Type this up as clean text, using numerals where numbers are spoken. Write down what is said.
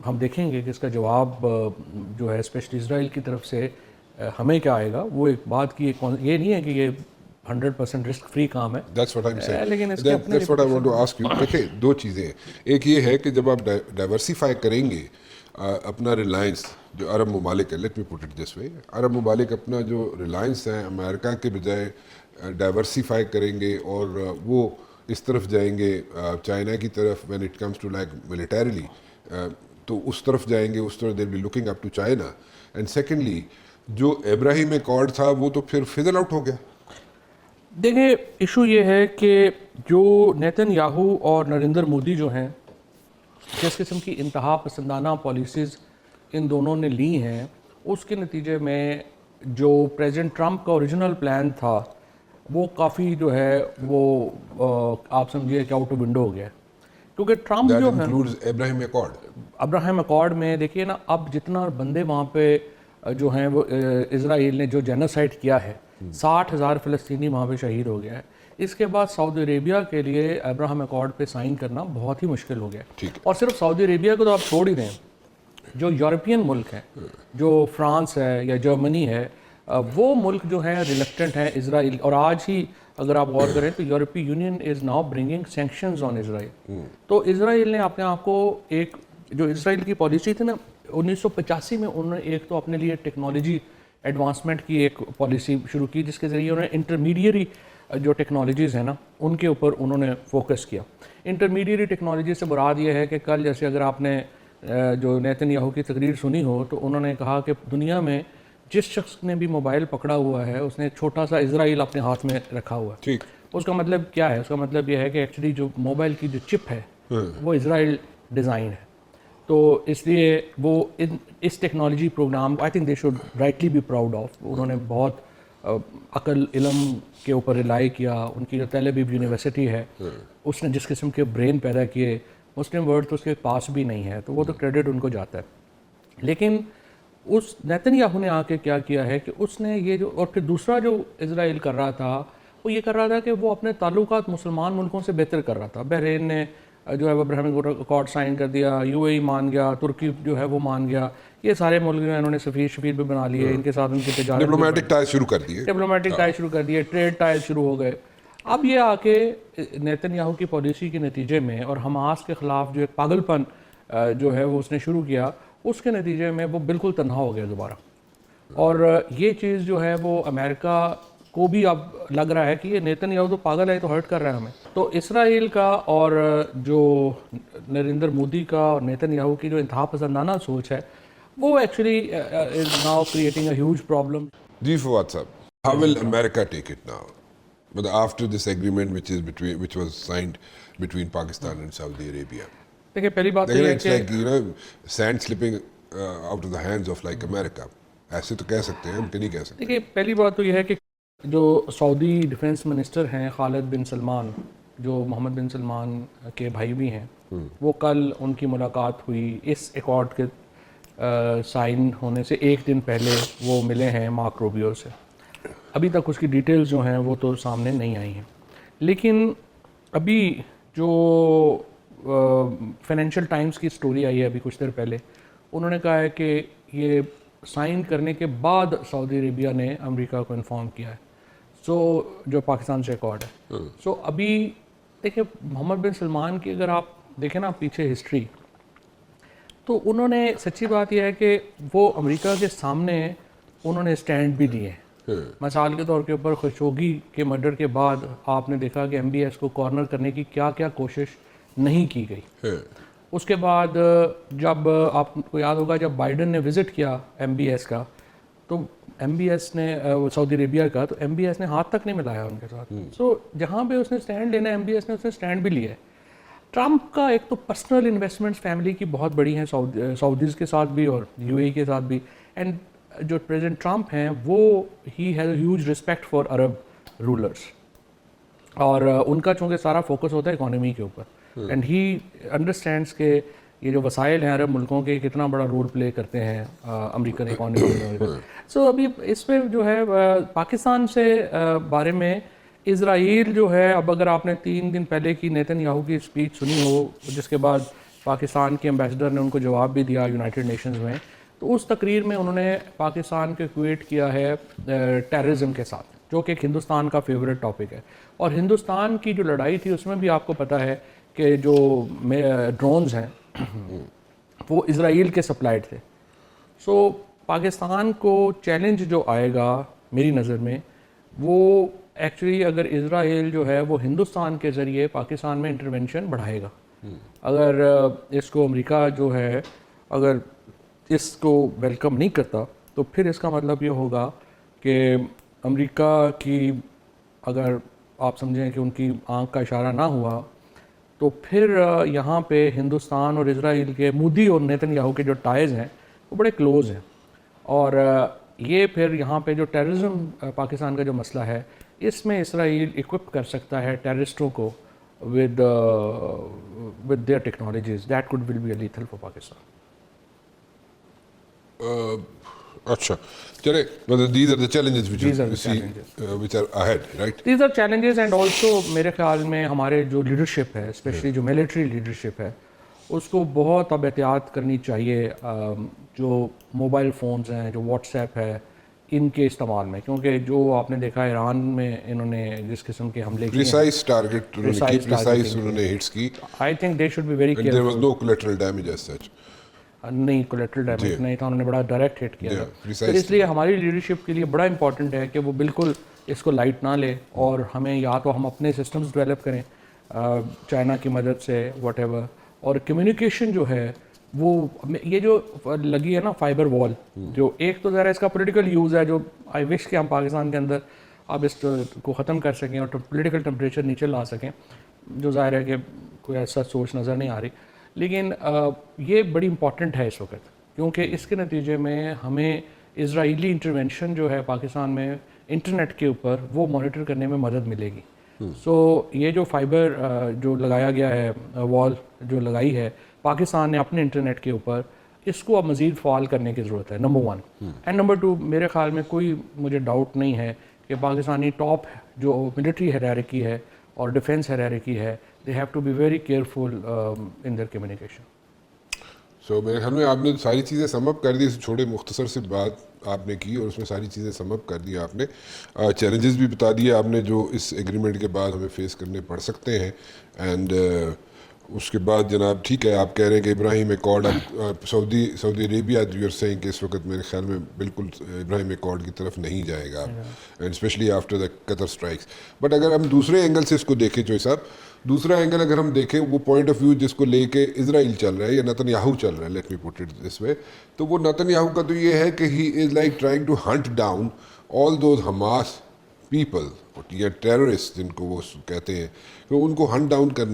ہم دیکھیں گے کہ اس کا جواب جو ہے اسپیشلی اسرائیل کی طرف سے ہمیں کیا آئے گا. وہ ایک بات کی یہ نہیں ہے کہ یہ 100% رسک فری کام ہے. That's what I'm saying. لیکن اس کے اپنے That's what I want to ask you. دیکھیں دو چیزیں ہیں. ایک یہ ہے کہ جب آپ ڈائیورسیفائی کریں گے اپنا ریلائنس جو عرب ممالک ہے, let me put it this وے, عرب ممالک اپنا جو ریلائنس ہے امریکہ کے بجائے ڈائیورسیفائی کریں گے اور وہ اس طرف جائیں گے چائنا کی طرف when it comes to like militarily, تو اس طرف جائیں گے, اس طرف they'll be looking up to China. And secondly جو ابراہیم ایکارڈ تھا وہ تو پھر فزل آؤٹ ہو گیا. دیکھیں ایشو یہ ہے کہ جو نیتن یاہو اور نریندر مودی جو ہیں جس قسم کی انتہا پسندانہ پالیسیز ان دونوں نے لی ہیں, اس کے نتیجے میں جو پریزیڈنٹ ٹرمپ کا اوریجنل پلان تھا وہ کافی جو ہے وہ آپ سمجھیے کہ آؤٹ آف ونڈو ہو گیا. کیونکہ ٹرمپ جو ہے ابراہیم اکارڈ میں دیکھیے نا, اب جتنا بندے وہاں پہ جو ہیں وہ اسرائیل نے جو جینوسائڈ کیا ہے, 60,000 فلسطینی وہاں پہ شہید ہو گیا ہے. اس کے بعد سعودی عربیہ کے لیے ابراہیم اکارڈ پہ سائن کرنا بہت ہی مشکل ہو گیا. اور صرف سعودی عربیہ کو تو آپ چھوڑ ہی دیں, جو یورپین ملک ہیں, جو فرانس ہے یا جرمنی ہے, وہ ملک جو ہیں ریلیکٹنٹ ہیں اسرائیل. اور آج ہی اگر آپ غور کریں تو یورپی union is now bringing sanctions on Israel. تو اسرائیل نے اپنے آپ کو ایک جو اسرائیل کی پالیسی تھی نا 1985 میں, انہوں نے ایک تو اپنے لیے ٹیکنالوجی ایڈوانسمنٹ کی ایک پالیسی شروع کی جس کے ذریعے انہوں نے انٹرمیڈیری جو ٹیکنالوجیز ہیں نا ان کے اوپر انہوں نے فوکس کیا. انٹرمیڈیری ٹیکنالوجی سے مراد یہ ہے کہ کل جیسے اگر آپ نے جو نیتن یاہو کی تقریر سنی ہو تو انہوں نے کہا کہ دنیا میں جس شخص نے بھی موبائل پکڑا ہوا ہے اس نے ایک چھوٹا سا اسرائیل اپنے ہاتھ میں رکھا ہوا ہے. اس کا مطلب کیا ہے؟ اس کا مطلب یہ ہے کہ ایکچولی جو موبائل کی جو چپ ہے وہ اسرائیل ڈیزائن ہے. تو اس لیے وہ اس technology program I think they should rightly be proud of. انہوں نے بہت عقل علم کے اوپر ریلائی کیا. ان کی جو تیل ابیب یونیورسٹی ہے اس نے جس قسم کے برین پیدا کیے, مسلم ورلڈ تو اس کے پاس بھی نہیں ہے, تو وہ تو کریڈٹ ان کو جاتا ہے. لیکن اس نیتن یاہو نے آ کے کیا کیا ہے کہ اس نے یہ جو, اور پھر دوسرا جو اسرائیل کر رہا تھا وہ یہ کر رہا تھا کہ وہ اپنے تعلقات مسلمان ملکوں سے بہتر کر رہا تھا. بحرین نے جو ہے وہ ابراہیم اکارڈ سائن کر دیا, یو اے ای مان گیا, ترکی جو ہے وہ مان گیا, یہ سارے ملک جو ہیں انہوں نے سفیر بھی بنا لیے, ان کے ساتھ ان کی تجارت ڈپلومیٹک ٹائز شروع کر دیے, ٹریڈ ٹائز شروع ہو گئے. اب یہ آ کے نیتن یاہو کی پالیسی کے نتیجے میں اور حماس کے خلاف جو ایک پاگل پن جو ہے وہ اس نے شروع کیا, اس کے نتیجے میں وہ بالکل تنہا ہو گیا دوبارہ. اور یہ چیز جو ہے وہ امریکہ کو بھی اب لگ رہا ہے کہ یہ نیتن یاہو تو پاگل ہے, تو ہرٹ کر رہا ہے ہمیں. تو اسرائیل کا اور جو نریندر مودی کا اور نیتن یاہو کی جو انتہا پسندانہ سوچ ہے وہ actually is now creating a huge problem. جی فواد صاحب, how will America take it now? But after this agreement which was signed between Pakistan and Saudi Arabia. دیکھیں پہلی بات یہ ہے کہ it's like, you know, sand slipping out of the hands of like America. ایسے تو کہہ سکتے ہیں, ہم کہ نہیں کہہ سکتے. دیکھیں پہلی بات تو یہ ہے کہ جو سعودی ڈیفنس منسٹر ہیں خالد بن سلمان, جو محمد بن سلمان کے بھائی بھی ہیں, وہ کل ان کی ملاقات ہوئی اس ایکارڈ کے سائن ہونے سے ایک دن پہلے وہ ملے ہیں مارک روبیو سے. ابھی تک اس کی ڈیٹیلز جو ہیں وہ تو سامنے نہیں آئی ہیں, لیکن ابھی جو فائنینشیل ٹائمز کی سٹوری آئی ہے ابھی کچھ دیر پہلے, انہوں نے کہا ہے کہ یہ سائن کرنے کے بعد سعودی عربیہ نے امریکہ کو انفارم کیا ہے, سو جو پاکستان سے ایکارڈ ہے. سو ابھی دیکھیں محمد بن سلمان کی اگر آپ دیکھیں نا پیچھے ہسٹری, تو انہوں نے سچی بات یہ ہے کہ وہ امریکہ کے سامنے انہوں نے اسٹینڈ بھی دیے. مثال کے طور کے اوپر خشوگی کے مرڈر کے بعد آپ نے دیکھا کہ ایم بی ایس کو کارنر کرنے کی کیا کیا کوشش نہیں کی گئی. اس کے بعد جب آپ کو یاد ہوگا جب بائیڈن نے وزٹ کیا ایم بی ایس کا, تو ایم بی ایس نے سعودی عربیہ کا, تو ایم بی ایس نے ہاتھ تک نہیں ملایا ان کے ساتھ. سو جہاں پہ اس نے اسٹینڈ لینا ایم بی ایس نے اس نے اسٹینڈ بھی لیا ہے. ٹرمپ کا ایک تو پرسنل انویسٹمنٹس فیملی کی بہت بڑی ہیں سعودیز کے ساتھ بھی اور یو اے ای کے ساتھ بھی, اینڈ جو پریزیڈنٹ ٹرمپ ہیں وہ he has huge respect for Arab rulers, اور ان کا چونکہ سارا فوکس ہوتا ہے اکانومی کے اوپر, اینڈ ہی انڈرسٹینڈس کہ یہ جو وسائل ہیں عرب ملکوں کے کتنا بڑا رول پلے کرتے ہیں امریکن اکانومی میں. سو ابھی اس پہ جو ہے پاکستان سے بارے میں اسرائیل جو ہے, اب اگر آپ نے 3 دن پہلے کی نیتن یاہو کی اسپیچ سنی ہو جس کے بعد پاکستان کے ایمبیسڈر نے ان کو جواب بھی دیا یونائٹڈ نیشنز میں. تو اس تقریر میں انہوں نے پاکستان کو ایکویٹ کیا ہے ٹیررزم کے ساتھ, جو کہ ایک ہندوستان کا فیوریٹ ٹاپک ہے. اور ہندوستان کی جو لڑائی تھی اس میں بھی آپ کو پتہ ہے کہ جو ڈرونز ہیں وہ اسرائیل کے سپلائڈ تھے. سو پاکستان کو چیلنج جو آئے گا میری نظر میں وہ ایکچولی اگر اسرائیل جو ہے وہ ہندوستان کے ذریعے پاکستان میں انٹرونشن بڑھائے گا. اگر اس کو امریکہ جو ہے اگر اس کو ویلکم نہیں کرتا تو پھر اس کا مطلب یہ ہوگا کہ امریکہ کی اگر آپ سمجھیں کہ ان کی آنکھ کا اشارہ نہ ہوا تو پھر یہاں پہ ہندوستان اور اسرائیل کے مودی اور نیتن یاہو کے جو ٹائز ہیں وہ بڑے کلوز ہیں. اور یہ پھر یہاں پہ جو ٹیررزم پاکستان کا جو مسئلہ ہے اس میں اسرائیل اکوپ کر سکتا ہے ٹیررسٹوں کو with their technologies that will be lethal for Pakistan. اچھا چلے مطلب these are the challenges which These are you the see challenges. which are ahead, right? These are challenges and also میرے خیال میں ہمارے جو لیڈرشپ ہے اسپیشلی جو ملٹری لیڈرشپ ہے اس کو بہت اب احتیاط کرنی چاہیے جو موبائل فونز ہیں جو واٹس ایپ ہے ان کے استعمال میں, کیونکہ جو آپ نے دیکھا ایران میں انہوں نے جس قسم کے حملے کیے precise target انہوں نے ہٹس کی. I think they should be very and there was careful. no collateral damage as such. نہیں کولیٹرل ڈیمیج نہیں تھا, انہوں نے بڑا ڈائریکٹ ہٹ کیا تھا. precisely. تو اس لیے ہماری لیڈرشپ کے لیے بڑا امپورٹنٹ ہے کہ وہ بالکل اس کو لائٹ نہ لے اور ہمیں یا تو ہم اپنے سسٹمز ڈیولپ کریں چائنا کی مدد سے واٹ ایور, اور کمیونیکیشن جو ہے وہ یہ جو لگی ہے نا فائبر وال, جو ایک تو ذرا اس کا پولیٹیکل یوز ہے جو آئی وش کہ ہم پاکستان کے اندر اب اس کو ختم کر سکیں اور پولیٹیکل ٹمپریچر نیچے لا سکیں, جو ظاہر ہے کہ کوئی ایسا سوچ نظر نہیں آ رہی. لیکن یہ بڑی امپورٹنٹ ہے اس وقت, کیونکہ اس کے نتیجے میں ہمیں اسرائیلی انٹرونشن جو ہے پاکستان میں انٹرنیٹ کے اوپر وہ مانیٹر کرنے میں مدد ملے گی. سو یہ جو فائبر جو لگایا گیا ہے وال جو لگائی ہے پاکستان نے اپنے انٹرنیٹ کے اوپر, اس کو اب مزید فعال کرنے کی ضرورت ہے, نمبر 1. اینڈ نمبر 2 میرے خیال میں کوئی مجھے ڈاؤٹ نہیں ہے کہ پاکستانی ٹاپ جو ملٹری ہیرارکی ہے اور ڈیفنس ہیرارکی ہے they have to be very careful in their communication. سو میرے خیال میں آپ نے ساری چیزیں سم اپ کر دی, چھوٹے مختصر سے بات آپ نے کی اور اس میں ساری چیزیں سم اپ کر دی آپ نے. چیلنجز بھی بتا دیے آپ نے جو اس ایگریمنٹ کے بعد ہمیں فیس کرنے پڑ سکتے ہیں. اینڈ اس کے بعد جناب ٹھیک ہے آپ کہہ رہے ہیں کہ ابراہیم accord Saudi Arabia you are seeing کہ اس وقت میرے خیال میں بالکل ابراہیم ایکارڈ کی طرف نہیں جائے گا and especially after the Qatar strikes. But اگر ہم دوسرے اینگل سے اس کو دیکھیں چوئی صاحب, دوسرا اینگل اگر ہم دیکھیں وہ پوائنٹ آف ویو جس کو لے کے اسرائیل چل رہا ہے یا نیتن یاہو چل رہا ہے, let me put it this وے, تو وہ نیتن یاہو کا تو یہ ہے کہ he is like trying to hunt down all those Hamas people یا ٹیررسٹ جن کو وہ کہتے ہیں, کہ ان کو ہنٹ ڈاؤن کرنے